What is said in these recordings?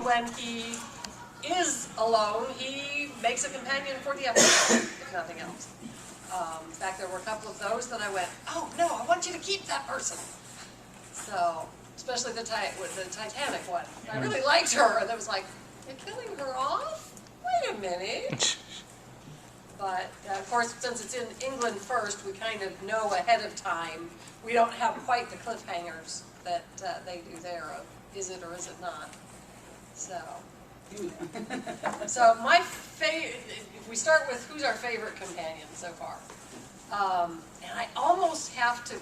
when he is alone, he makes a companion for the episode, if nothing else. In fact, there were a couple of those that I went, oh no, I want you to keep that person. So, especially with the Titanic one. I really liked her, and I was like, you're killing her off? Wait a minute. But, of course, since it's in England first, we kind of know ahead of time. We don't have quite the cliffhangers that they do there of is it or is it not. So, my favorite, if we start with who's our favorite companion so far, and I almost have to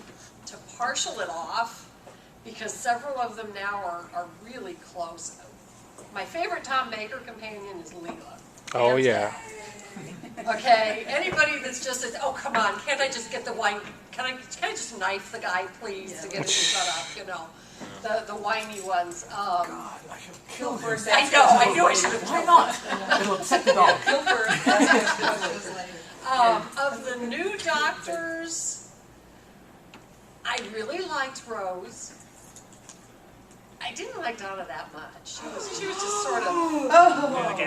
partial it off because several of them now are really close. My favorite Tom Baker companion is Leela. Oh, yeah. Okay, anybody that's just says, oh, come on, can't I just get the wine, can I just knife the guy, please, to get him to shut up, you know, the whiny ones. God, I should kill her. I know I should have. Why not? It'll upset the dog. Kill her. Of the new doctors, I really liked Rose. I didn't like Donna that much. She was just sort of, she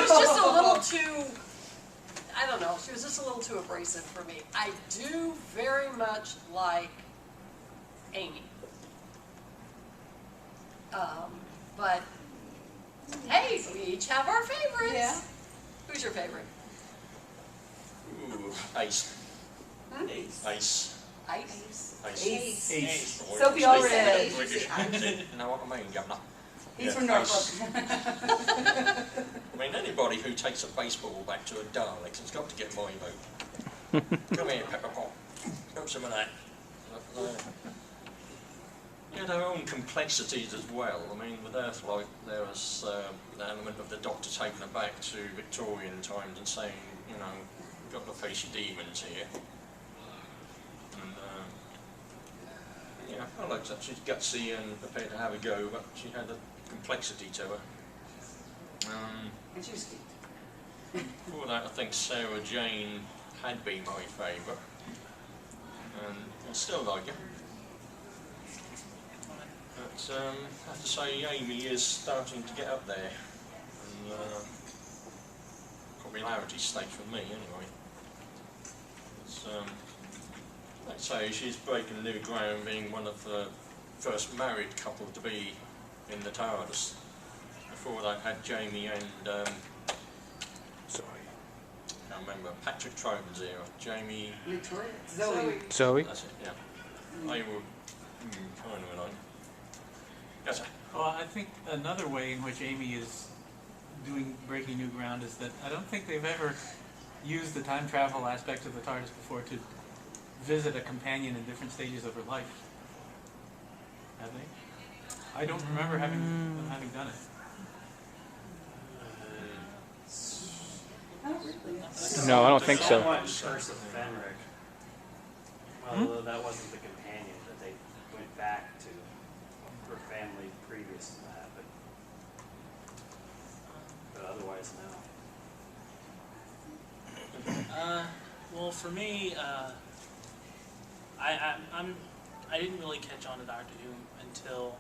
was just a little too, I don't know, she was just a little too abrasive for me. I do very much like Amy. But, hey, we each have our favorites. Yeah. Who's your favorite? Ooh, Ace. Ace. Ace. Ice? Ace. Or Sophie British- Allred. British accent, you know what I mean, Governor? He's from Ace. Norfolk. I mean, anybody who takes a baseball bat to a Dalek has got to get my vote. Come here, Pepper Pot. Got some of that. Yeah, their own complexities as well. I mean, with Earthlight, there was the element of the Doctor taking her back to Victorian times and saying, you know, you've got to face your demons here. And, yeah, I liked that. She's gutsy and prepared to have a go, but she had a complexity to her. And she was cute. Before that, I think Sarah Jane had been my favourite. And I still like her. But I have to say, Amy is starting to get up there. And popularity stakes with me, anyway. It's, I'd say she's breaking new ground, being one of the first married couple to be in the TARDIS. Before that, had Jamie and Sorry. I can't remember, Patrick Troughton's era. Jamie. Victoria. Zoe. That's it. Yeah. They were kind of alike. Yes, sir. Well, I think another way in which Amy is breaking new ground is that I don't think they've ever used the time travel aspect of the TARDIS before to visit a companion in different stages of her life. Have they? I don't remember having done it. Not really. No, I don't think so. Curse of Fenric. Well, that wasn't the companion, but they went back to her family previous to that, but otherwise, no. Well, for me, I didn't really catch on to Doctor Who until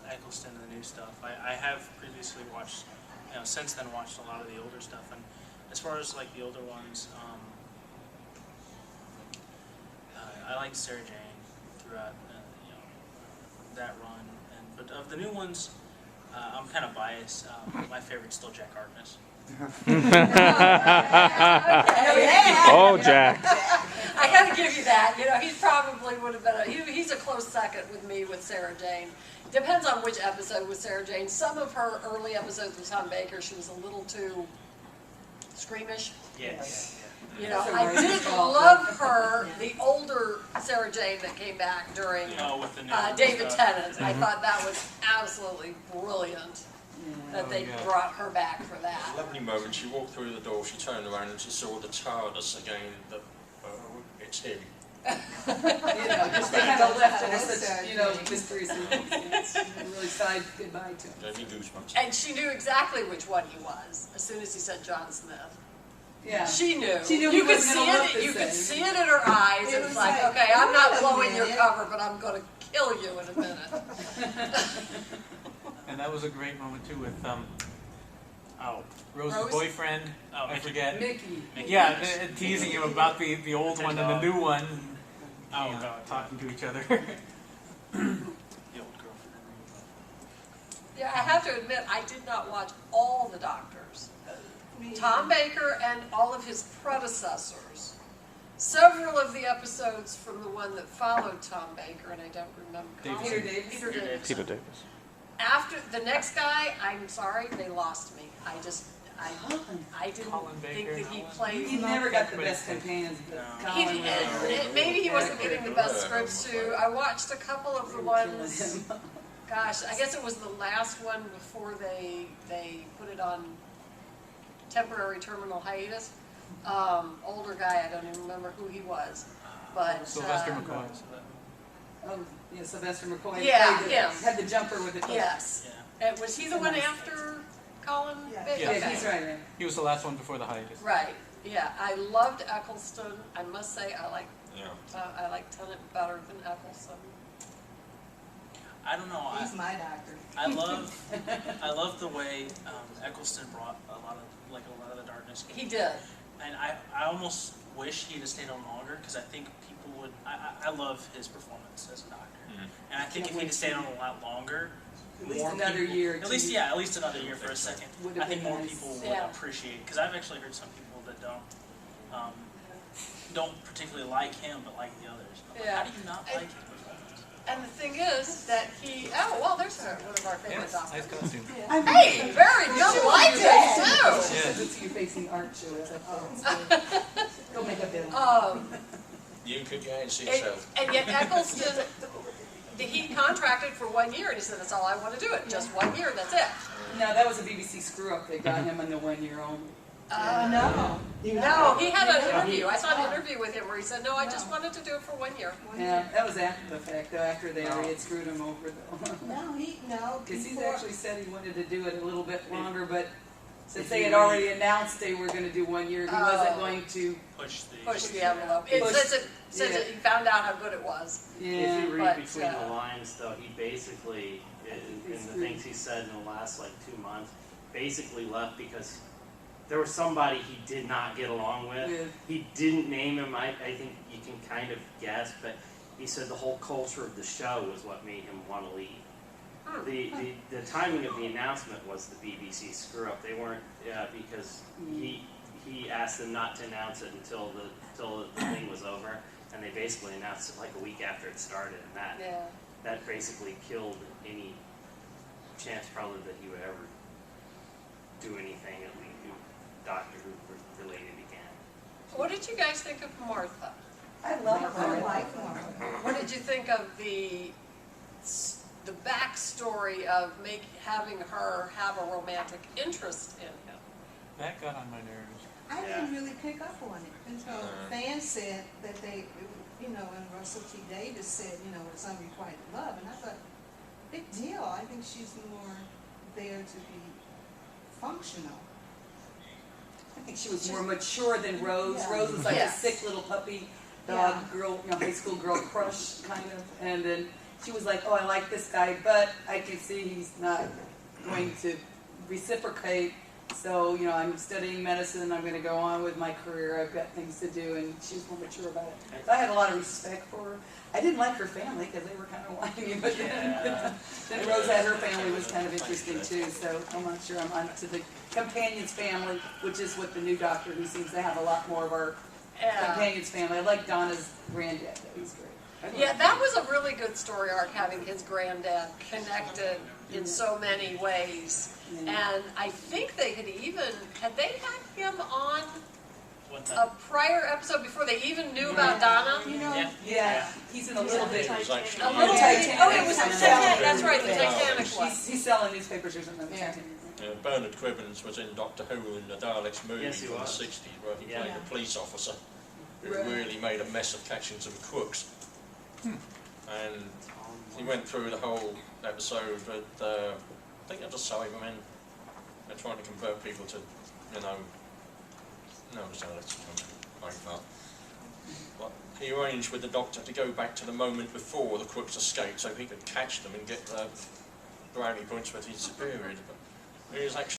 Eccleston and the new stuff. I have previously watched, since then watched a lot of the older stuff, and as far as like the older ones, I liked Sarah Jane throughout that run, but of the new ones, I'm kind of biased. My favorite's still Jack Harkness. Oh, Jack. I gotta give you that. He probably would have been he's a close second with me with Sarah Jane. Depends on which episode with Sarah Jane. Some of her early episodes with Tom Baker, she was a little too squeamish. Yes. I did love her, the older Sarah Jane that came back during With the David Tennant. I thought that was absolutely brilliant that they brought her back for that. Lovely moment. She walked through the door, she turned around and she saw the TARDIS again. It's him. Just they kind of left it as such, mysteries and really sighed goodbye to him. Gave me goosebumps. And she knew exactly which one he was as soon as he said John Smith. Yeah. She knew. She knew you he could wasn't see gonna look it. the You could same. see it in her eyes. It It's was like, like, okay, I'm not wait a blowing your minute. cover, but I'm going to kill you in a minute. And And that was a great moment too with Rose's Rose? Oh, I Mickey. forget. Mickey. Yeah, teasing him about the old one and the new one. Oh, you know, God. talking to each other. The old girlfriend. Yeah, I have to admit, I did not watch all the Doctors. Tom Baker and all of his predecessors. Several of the episodes from the one that followed Tom Baker, and I don't remember. Davis. Peter Davis. Peter Davis. Peter Davis. After the next guy, I'm sorry, they lost me. I didn't Colin think Baker. that he played. He never got the best companions, but No. He, Colin was maybe he wasn't getting the best scripts too. I watched a couple of the ones. him. Gosh, I guess it was the last one before they put it on temporary terminal hiatus. Older guy, I don't even remember who he was, but Sylvester McCoy. Oh, yeah, Sylvester McCoy. Yeah, played him. Had the jumper with the coat. yes. Yeah. Was he the one after Colin? Yeah. Baker? Yeah, Yeah, Okay. he's right there. He was the last one before the hiatus. Right. Yeah, I loved Eccleston. I must say, I like Tennant better than Eccleston. I don't know. He's my doctor. I love the way Eccleston brought a lot of the darkness. He did. And I almost wish he'd have stayed on longer because I think people would. I love his performance as a doctor, and I think if he'd have stayed on a lot longer, At least more another people, year or At least two. yeah, at least another year for a second. Would have I think been more nice. people would Yeah. appreciate because I've actually heard some people that don't particularly like him but like the others. I'm like, Yeah. how do you not like his performance? And the thing is that there's one of our favorite Yes, doctors. nice costume. Hey, very good lighting too. Since it's you facing art show, it's up there. Go make a bill. You could go and see And, yourself. and yet Eccleston, he contracted for 1 year, and he said, that's all I want to do it, just 1 year, that's it. No, that was a BBC screw-up. They got him on the 1 year only. No. No, he had an interview, I saw an interview with him where he said, no, I just wanted to do it for 1 year. Yeah, that was after the fact, though, after they already had screwed him over, though. No, Because he's before- actually said he wanted to do it a little bit longer, but since they had already announced they were gonna do 1 year, he wasn't going to, Push the envelope. It Push- says that he found out how good it was. If yeah. you read But, between the lines, though, he basically, in the things he said in the last 2 months, basically left because there was somebody he did not get along with. Yeah. He didn't name him. I think you can kind of guess, but he said the whole culture of the show was what made him want to leave. The timing of the announcement was the BBC screw up. They weren't because he asked them not to announce it until the thing was over, and they basically announced it like a week after it started, and Yeah. that basically killed any chance probably that he would ever do anything at least Doctor Who related again. What did you guys think of Martha? I love I her. like Martha. What did you think of the backstory of having her have a romantic interest in him? That got on my nerves. I didn't really pick up on it until fans said that they, and Russell T. Davis said, it's unrequited love, and I thought, big deal. I think she's more there to be functional. I think she was more mature than Rose. Yeah. Rose was like Yes. a sick little puppy dog Yeah. girl, high school girl crush kind of. And then she was like, oh, I like this guy, but I can see he's not going to reciprocate. So, I'm studying medicine. I'm going to go on with my career. I've got things to do. And she was more mature about it. So I had a lot of respect for her. I didn't like her family because they were kind of whiny, but then Rose had her family was kind of interesting too. So I'm not sure I'm on to the companions family, which is what the new Doctor Who seems to have a lot more of our companions family. I like Donna's granddad, though. He's great. Yeah, that was a really good story arc, having his granddad connected in so many ways. And I think they had they had him on a prior episode before they even knew about Donna? Yeah, he's in a little bit. It was actually A little Titanic. Oh, it was the Titanic, that's right, the Yeah. Titanic one. He's selling newspapers or something. Yeah. Bernard Cribbins was in Doctor Who in the Daleks movie Yes, he from was. the 60s, where he Yeah. played a police officer who Right. really made a mess of catching some crooks. And he went through the whole episode with, I think it was Cybermen. They're trying to convert people to, no, so that's over. But he arranged with the Doctor to go back to the moment before the crooks escaped so he could catch them and get the brownie points, but he's superior. But he was actually